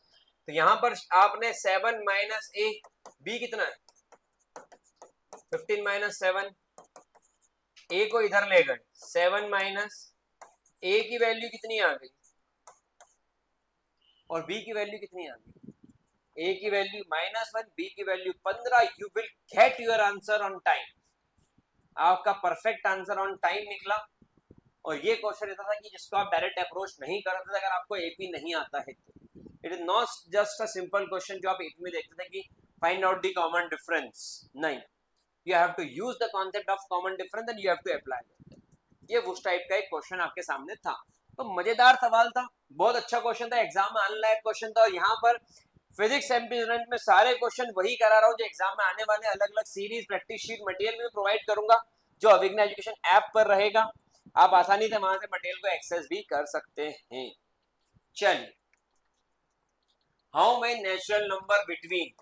तो यहाँ पर आपने 7 माइनस ए, बी कितना है? 15 माइनस 7, ए को इधर ले गए, 7 माइनस ए की वैल्यू कितनी आ गई, और बी की वैल्यू कितनी आ गई? ए की वैल्यू -1, बी की value 15। You will get your answer on time. आपका परफेक्ट आंसर ऑन टाइम निकला। और ये क्वेश्चन ऐसा था कि जिसको आप डायरेक्ट अप्रोच नहीं कर सकते अगर आपको एपी नहीं आता है तो। It is not just a simple question जो आप एपी में देखते थे कि find out the common difference. नहीं, you have to use the concept of common difference and you have to apply. ये उस टाइप का एक क्वेश्चन आपके सामने था। तो मजेदार सवाल था, बहुत अच्छा क्वेश्चन था, एग्जाम में आने लायक क्वेश्चन था। और यहाँ पर फिजिक्स एम्पिरिकल में सारे क्वेश्चन वही करा रहा हूँ जो एग्जाम में आने वाले, अलग अलग सीरीज, प्रैक्टिस शीट, मटेरियल भी प्रोवाइड करूंगा जो अभिज्ञान एजुकेशन ऐप पर रहेगा। आप आसानी से वहां से मटेरियल को एक्सेस भी कर सकते हैं। चलिए, how many natural number between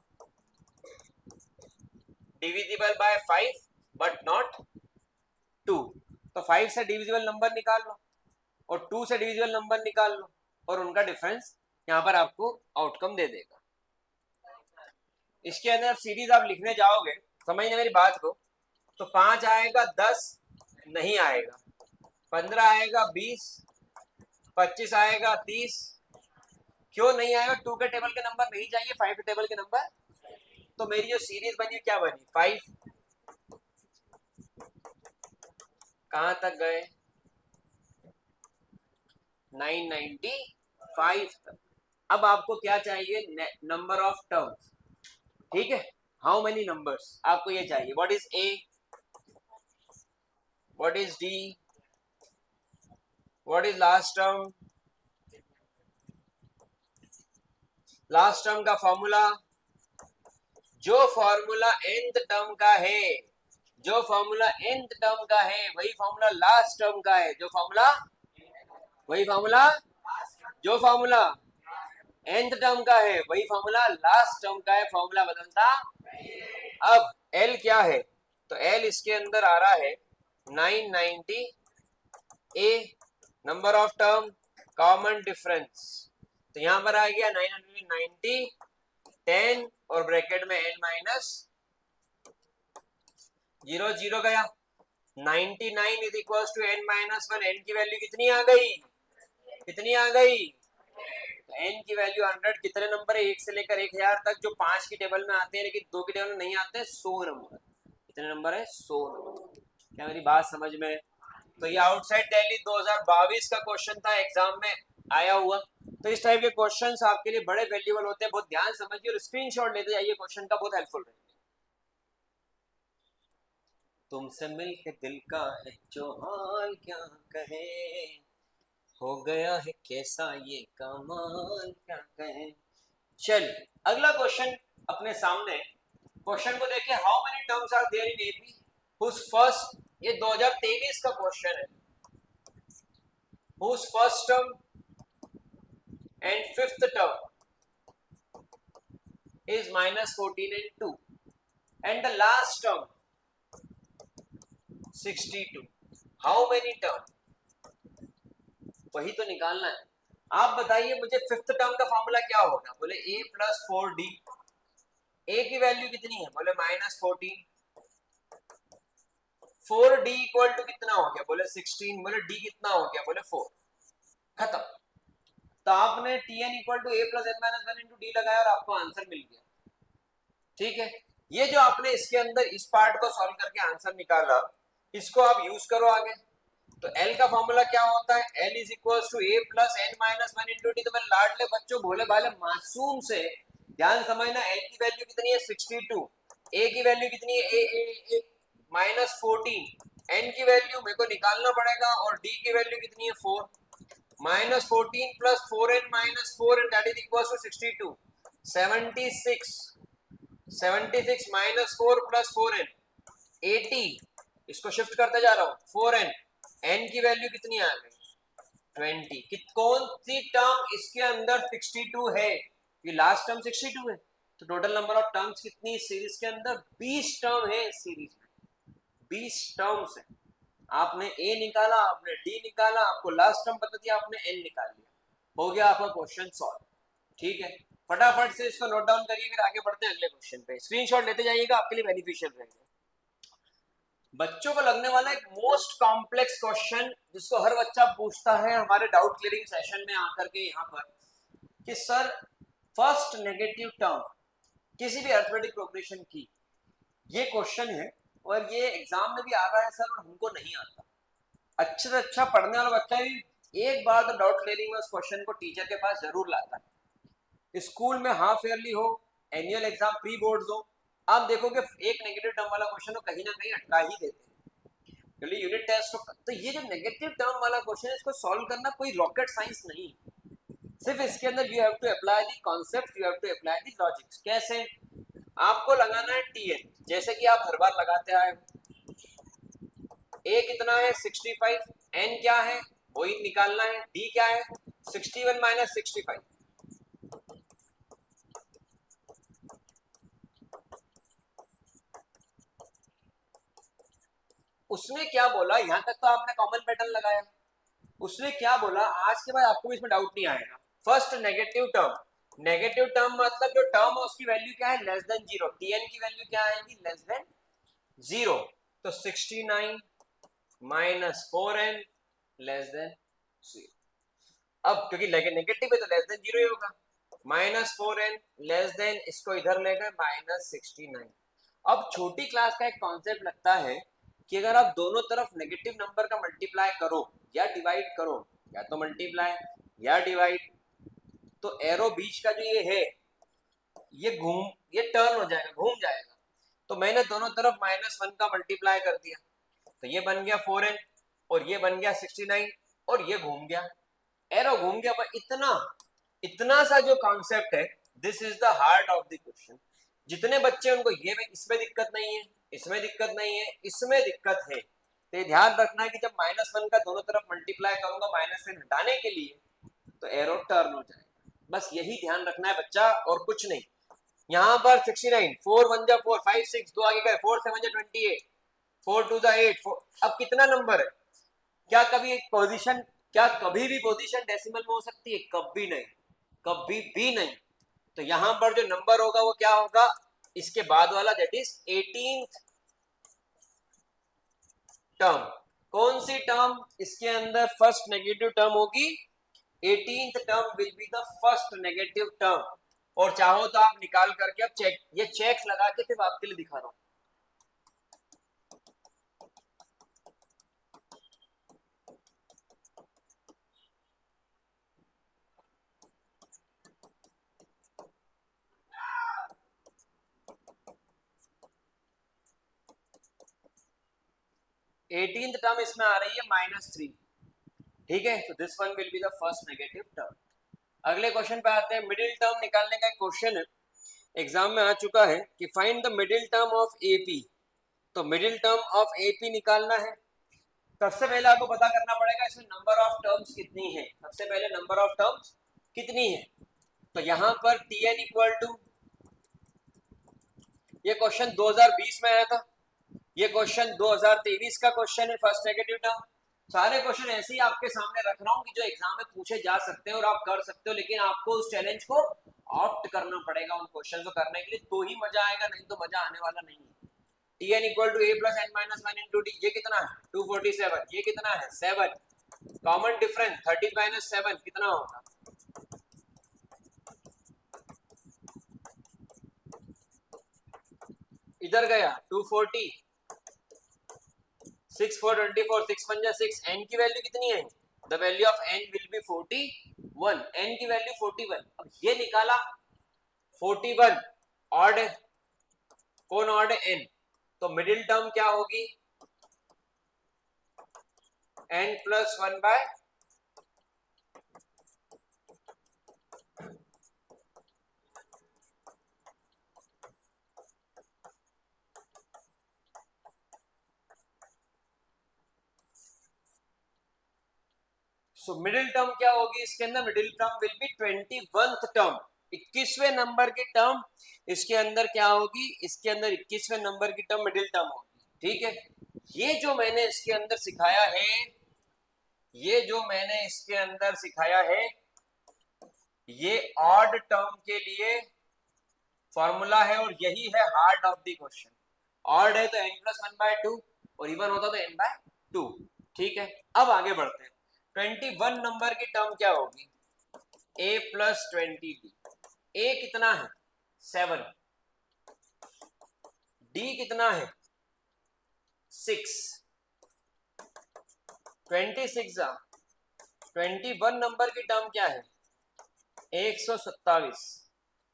divisible by 5 but not 2? तो 5 से डिविजिबल नंबर निकाल लो और 2 से डिविजिबल नंबर निकाल लो, और उनका डिफरेंस यहाँ पर आपको आउटकम दे देगा। इसके अंदर सीरीज आप लिखने जाओगे, समझने मेरी बात को, तो 5 आएगा, 10 नहीं आएगा, 15 आएगा, 20, 25 आएगा, 30। क्यों नहीं आएगा? 2 के टेबल के नंबर नहीं चाहिए, 5 के टेबल के नंबर। तो मेरी जो सीरीज बनी क्या बनी? 5 कहां तक गए? 995 तक। अब आपको क्या चाहिए? Number of terms. ठीक है, हाउ मेनी नंबर्स आपको ये चाहिए। What is a, what is D, what is last term. Last term का फॉर्मूला, जो फॉर्मूला nth टर्म का है, जो फॉर्मूला nth टर्म का है वही फॉर्मूला लास्ट टर्म का है। जो फॉर्मूला, वही फॉर्मूला, जो फॉर्मूला nth टर्म का है वही फॉर्मूला लास्ट टर्म का है। फॉर्मूला बदलता। अब L क्या है? तो L इसके अंदर आ रहा है 990 A, number of term, common difference. तो यहां पर आ गया 990, 10 और ब्रैकेट में n माइनस 0, 0 गया। 99 is equal to n minus 1। n की वैल्यू कितनी आ गई? कितनी आ गई? तो n की वैल्यू 100। कितने नंबर है 1 से लेकर 1000 तक जो 5 की टेबल में आते हैं लेकिन 2 की टेबल में नहीं आते? 100 नंबर। कितने नंबर है? 100 नंबर। क्या मेरी बात समझ में? तो ये आउटसाइड दिल्ली 2022 का क्वेश्चन था, एग्जाम में आया हुआ। तो इस टाइप के क्वेश्चंस आपके लिए बड़े वैल्यूएबल होते हैं, बहुत ध्यान समझिए और स्क्रीनशॉट लेते जाइए क्वेश्चन का, बहुत हेल्पफुल रहेगा। तुमसे मिलके दिल का है जो हाल क्या कहे, हो गया है कैसा ये कमाल क्या कहे। चलिए अगला क्वेश्चन अपने सामने। क्वेश्चन को देखिए, how many terms are there in AP whose first, ये 2023 का क्वेश्चन है, whose first term and fifth term is -14 and 2 and the last term 62. How many term? वही तो निकालना है। आप बताइए मुझे फिफ्थ टर्म का फॉर्मूला क्या होगा? बोले a प्लस 4d। a की वैल्यू कितनी है? बोले -14। 4d इक्वल टू कितना हो गया? बोले 16। बोले d कितना हो गया? बोले 4। खत्म। तो आपने tn equal to a plus n minus 1 into d लगाया और आपको आंसर मिल गया। ठीक है, ये जो आपने इसके अंदर इस पार्ट को सॉल्व करके आंसर निकाला, इसको आप यूज करो आगे। तो L का फॉर्मूला क्या होता है, L is equal to a plus n minus one into t. तो मैं लाडले बच्चों भोले भाले मासूम से ध्यान समझना, L की वैल्यू कितनी है 62, a की वैल्यू कितनी है a माइनस 14, n की वैल्यू मेरे को निकालना पड़ेगा, और d की वैल्यू कितनी है 4, minus 14 plus 4n minus 4n that is equal to 62, 76, 76 minus 4 plus 4n 80, इसको शिफ्ट करते जा रहा हूं 4n, n की वैल्यू कितनी आ गई 20। कौन सी टर्म इसके अंदर 62 है, ये लास्ट टर्म 62 है। तो टोटल नंबर ऑफ टर्म्स कितनी इस सीरीज के अंदर 20 टर्म है इस सीरीज में, 20 टर्म्स है। आपने a निकाला, आपने d निकाला, आपको लास्ट टर्म पता थी, आपने n निकाल लिया, हो गया आपका क्वेश्चन सॉल्व। ठीक है, फटाफट से इसको नोट डाउन करिए, फिर आगे बढ़ते हैं अगले क्वेश्चन पे। स्क्रीनशॉट लेते जाइएगा, आपके लिए बेनिफिशियल रहेगा। बच्चों को लगने वाला एक मोस्ट कॉम्प्लेक्स क्वेश्चन जिसको हर बच्चा पूछता है हमारे डाउट क्लियरिंग सेशन में आकर के यहाँ पर, कि सर फर्स्ट नेगेटिव टर्म किसी भी अरिथमेटिक प्रोग्रेशन की, ये क्वेश्चन है और ये एग्जाम में भी आ रहा है सर, और हमको नहीं आता। अच्छे से अच्छा पढ़ने वाला बच्चा भी एक बार तो डाउट क्लियरिंग में उस क्वेश्चन को टीचर के पास जरूर लाता है। स्कूल में हाफ ईयरली हो, एनुअल एग्जाम, प्री बोर्ड्स हो, आप देखोगे एक नेगेटिव टर्म वाला क्वेश्चन को कहीं ना कहीं अटका ही देते हैं। यूनिट टेस्ट तो ये जो नेगेटिव टर्म वाला क्वेश्चन है, इसको सॉल्व करना कोई रॉकेट साइंस नहीं, सिर्फ इसके अंदर you have to apply the concept, you have to apply the logics. कैसे? आपको लगाना है tn, जैसे कि आप हर बार लगाते आए। a कितना है 65, n क्या है वही निकालना है, d क्या है 61 माइनस 65। उसने क्या बोला, यहां तक तो आपने कॉमन पैटर्न लगाया। उसने क्या बोला, आज के बाद आपको इसमें डाउट नहीं आएगा। First negative term, negative term मतलब जो टर्म है उसकी वैल्यू क्या है लेस देन जीरो, टीएन की वैल्यू क्या आएगी लेस देन जीरो। तो 69 minus 4n less than zero. अब क्योंकि नेगेटिव है तो लेस देन जीरो ही होगा, माइनस 4n लेस देन, इसको इधर ले गए माइनस 69। अब छोटी क्लास का एक कॉन्सेप्ट लगता है कि अगर आप दोनों तरफ नेगेटिव नंबर का मल्टीप्लाई करो या डिवाइड करो, या तो मल्टीप्लाई या डिवाइड, तो एरो बीच का जो ये है ये ये टर्न हो जाएगा, घूम जाएगा। तो मैंने दोनों तरफ -1 का मल्टीप्लाई कर दिया, तो ये बन गया 4n और ये बन गया 69 और ये घूम गया, एरो घूम गया। पर इतना इतना सा जो कॉन्सेप्ट है, this is the heart of the question. जितने बच्चे उनको ये इसमें दिक्कत नहीं है, इसमें दिक्कत नहीं है, इसमें दिक्कत है, तो ये ध्यान रखना है कि जब -1 का दोनों तरफ मल्टीप्लाई करूंगा माइनस से हटाने के लिए, तो एरो टर्न हो जाएगा। बस यही ध्यान रखना है बच्चा, और कुछ नहीं। यहाँ पर 69, 4 1 जा 4, 5 6, 2 आगे गए, 4 7 जा 28, 4 2 जा 8, 4। अब कितना नंबर है? क्या कभी एक पोजीशन, क्या कभी भी पोजीशन डेसिमल में हो सकती है? कभी नहीं, कभी भी नहीं। तो यहां पर जो नंबर होगा वो क्या होगा, इसके बाद वाला, दैट इज 18th टर्म। कौन सी टर्म इसके अंदर फर्स्ट नेगेटिव टर्म होगी? 18th term will be the first negative term. और चाहो तो आप निकाल करके अब चेक, ये चेक्स लगा के सिर्फ आपके लिए दिखा रहा हूं। एटीन्थ टर्म इसमें आ रही है -3, ठीक है। तो this one will be the first negative term. अगले क्वेश्चन पे आते हैं। मिडिल टर्म निकालने का क्वेश्चन है, एग्जाम में आ चुका है कि find the middle term of AP. तो मिडिल टर्म ऑफ एपी निकालना है। सबसे पहले आपको पता करना पड़ेगा इसमें नंबर ऑफ टर्म्स कितनी है। सबसे पहले नंबर ऑफ टर्म्स कितनी है, तो यहां पर tn इक्वल टू, ये क्वेश्चन 2020 में आया था, ये क्वेश्चन 2023 का क्वेश्चन है, फर्स्ट नेगेटिव टर्म। सारे क्वेश्चन ऐसे ही आपके सामने रख रहा हूं कि जो एग्जाम में पूछे जा सकते हैं और आप कर सकते हो, लेकिन आपको उस चैलेंज को ऑप्ट करना पड़ेगा उन क्वेश्चन को करने के लिए, तो ही मजा आएगा, नहीं तो मजा आने वाला नहीं है। tn equal to a plus n minus 1 into d, ये कितना है 247, ये कितना है 7, कॉमन डिफरेंस 30 माइनस 7 कितना होगा, इधर गया 240, 6 4 24, 6 1 6, n की वैल्यू कितनी है? The value of n will be 41, n की वैल्यू 41। अब ये निकाला 41 ऑड, कौन ऑड है? n, तो मिडिल टर्म क्या होगी? n plus 1 by so middle term क्या होगी इसके अंदर? Middle term will be 21th term, 21वें नंबर की टर्म इसके अंदर क्या होगी? इसके अंदर 21वें नंबर की टर्म मिडिल टर्म होगी। ठीक है, ये जो मैंने इसके अंदर सिखाया है, ये जो मैंने इसके अंदर सिखाया है, ये ऑड टर्म के लिए फॉर्मूला है और यही है heart of the question. Odd है तो n प्लस 1 बाय 2 और इवन होता तो n बाय 2। ठीक है, अब आगे बढ़ते हैं। 21 नंबर की टर्म क्या होगी? a plus 20d। a कितना है? 7, d कितना है? 6, 26 21 नंबर की टर्म क्या है? 127,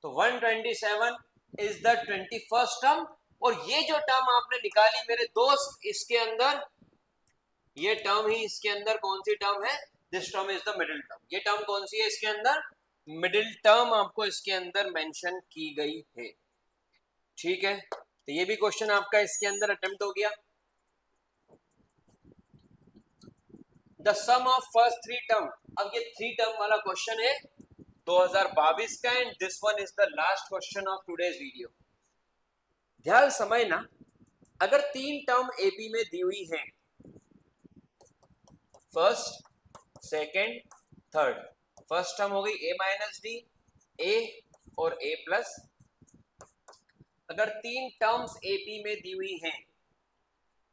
तो 127 इज द 21st टर्म। और ये जो टर्म आपने निकाली मेरे दोस्त, इसके अंदर ये टर्म ही इसके अंदर कौन सी टर्म है? This term is the middle term. ये टर्म कौन सी है इसके अंदर? मिडिल टर्म आपको इसके अंदर मेंशन की गई है। ठीक है, तो ये भी क्वेश्चन आपका इसके अंदर अटेम्प्ट हो गया। The sum of first three term, अब ये थ्री टर्म वाला क्वेश्चन है 2022 का, and this one is the last question of today's video. ध्यान समझना, अगर तीन टर्म एबी में दी हुई हैं, first, second, third. First term हो गई a माइनस डी, ए और a प्लस। अगर तीन टर्म्स एपी में दी हुई हैं,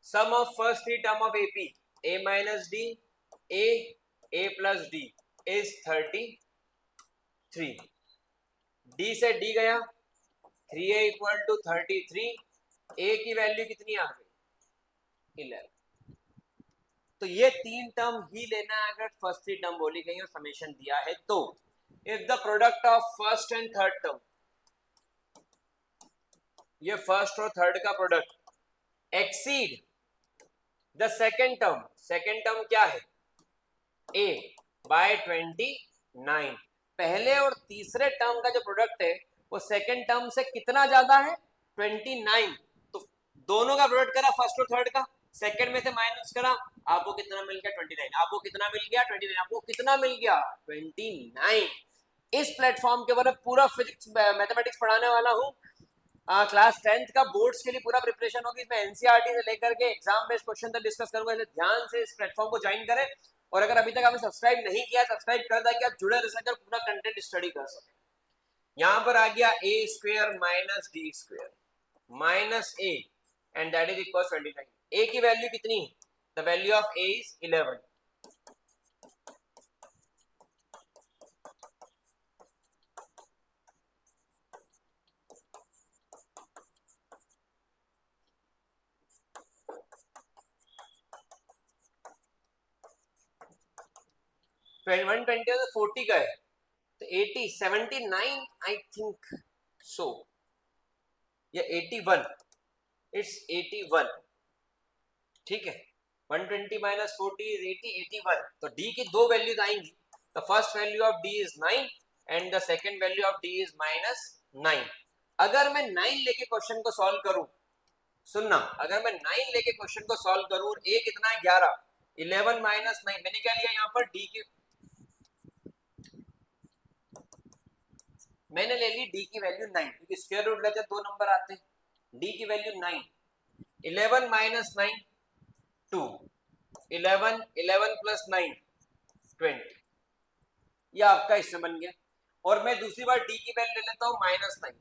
sum of first three term of AP a minus D, a plus D is 33। d से d गया, 3a इक्वल टू 33। a की वैल्यू कितनी आ गई? 11। तो ये तीन टर्म ही लेना है अगर फर्स्ट थ्री टर्म बोली गई और समेशन दिया है तो। If the product of first and third term, ये फर्स्ट और थर्ड का product exceed the second term, second term क्या है? a by 29। पहले और तीसरे टर्म का जो प्रोडक्ट है वो सेकेंड टर्म से कितना ज्यादा है? 29। तो दोनों का प्रोडक्ट करा, फर्स्ट और थर्ड का, सेकेंड में से माइनस करा, आपको कितना मिल गया? 29। आपको कितना मिल गया? 29। आपको कितना मिल गया? 29। इस प्लेटफॉर्म के ऊपर पूरा फिजिक्स मैथमेटिक्स पढ़ाने वाला हूँ। क्लास 10th का बोर्ड्स के लिए पूरा प्रिपरेशन होगी। इसमें एनसीईआरटी से लेकर के एग्जाम बेस्ड क्वेश्चन तक डिस्कस करूंगा, इसलिए ध्यान से इस प्लेटफॉर्म को ज्वाइन करें। और अगर अभी तक आपने सब्सक्राइब नहीं किया, सब्सक्राइब कर दे कि आप जुड़े रह सके, पूरा कंटेंट स्टडी कर सके। यहाँ पर आ गया a square minus D square minus a and that is equal 29। a की वैल्यू कितनी है? The value of a is 11। तो 120 तो 40 का है, तो 80 79 आई थिंक सो, या 81, इट्स 81। ठीक है, 120 माइनस 40 इज 80, 81। तो d की दो वैल्यूज आएंगी। The first value of d is 9 and the second value of d is minus 9। अगर मैं 9 लेके क्वेश्चन को सॉल्व करूं, सुनना, अगर मैं 9 लेके क्वेश्चन को सॉल्व करूं और a कितना है? 11, 11 माइनस 9, मैंने क्या लिया यहाँ पर? d की, मैंने ले ली d की वैल्यू 9, क्योंकि स्क्वायर रूट लेते दो नंबर आते हैं। d की वैल्यू 9, 11 माइनस 9 2, 11, 11 प्लस 9 20। ये आपका इसमें बन गया। और मैं दूसरी बार d की वैल्यू ले लेता हूं माइनस 9,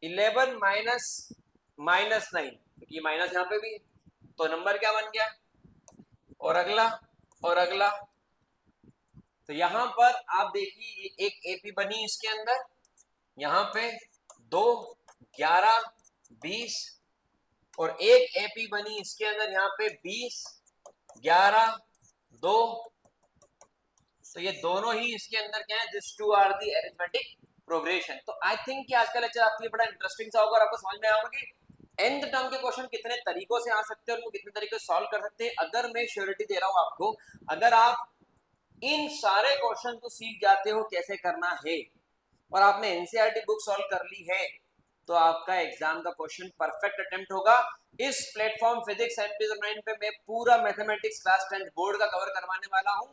11 माइनस माइनस 9, क्योंकि ये माइनस यहाँ पे भी है, तो नंबर क्या बन गया? और अगला और अगला। तो यहां पर आप देखिए एक एपी बनी इसके अंदर, यहां पे 2 11, 20 और एक एपी बनी इसके अंदर यहाँ पे 20, 11, 2, तो ये दोनों ही इसके अंदर क्या है, this two are the arithmetic progression. तो आई थिंक कि आज का लेक्चर आपके लिए बड़ा इंटरेस्टिंग सा होगा और आपको समझ में आएगा कि nth टर्म के क्वेश्चन कितने तरीकों से आ सकते हैं और उनको कितने तरीके से सॉल्व कर सकते हैं। अगर मैं श्योरिटी दे रहा हूं आपको, अगर आप इन सारे क्वेश्चन को सीख जाते हो कैसे करना है और आपने एनसीईआरटी बुक सॉल्व कर ली है, तो आपका एग्जाम का क्वेश्चन परफेक्ट अटेम्प्ट होगा। इस प्लेटफॉर्म फिजिक्स MP09 पे मैं पूरा मैथमेटिक्स क्लास 10th बोर्ड का कवर करवाने वाला हूं।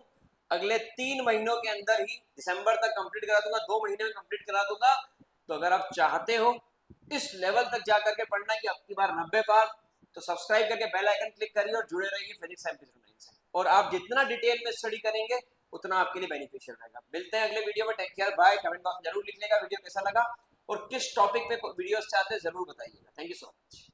अगले 3 महीनों के अंदर ही दिसंबर तक कंप्लीट करा दूंगा, 2 महीने में कंप्लीट करा दूंगा। तो अगर आप चाहते हो इस लेवल तक जा करके पढ़ना कि अब की बार 90 पार, तो सब्सक्राइब करके बेल आइकन क्लिक करिए और जुड़े रहिए फिजिक्स MP09 से। और आप जितना डिटेल में स्टडी करेंगे उतना आपके लिए बेनिफिशियल रहेगा। मिलते हैं अगले वीडियो में, take care, bye. Comment box में जरूर लिखने का वीडियो कैसा लगा और किस टॉपिक पे वीडियोस चाहते हैं जरूर बताइएगा। Thank you so much.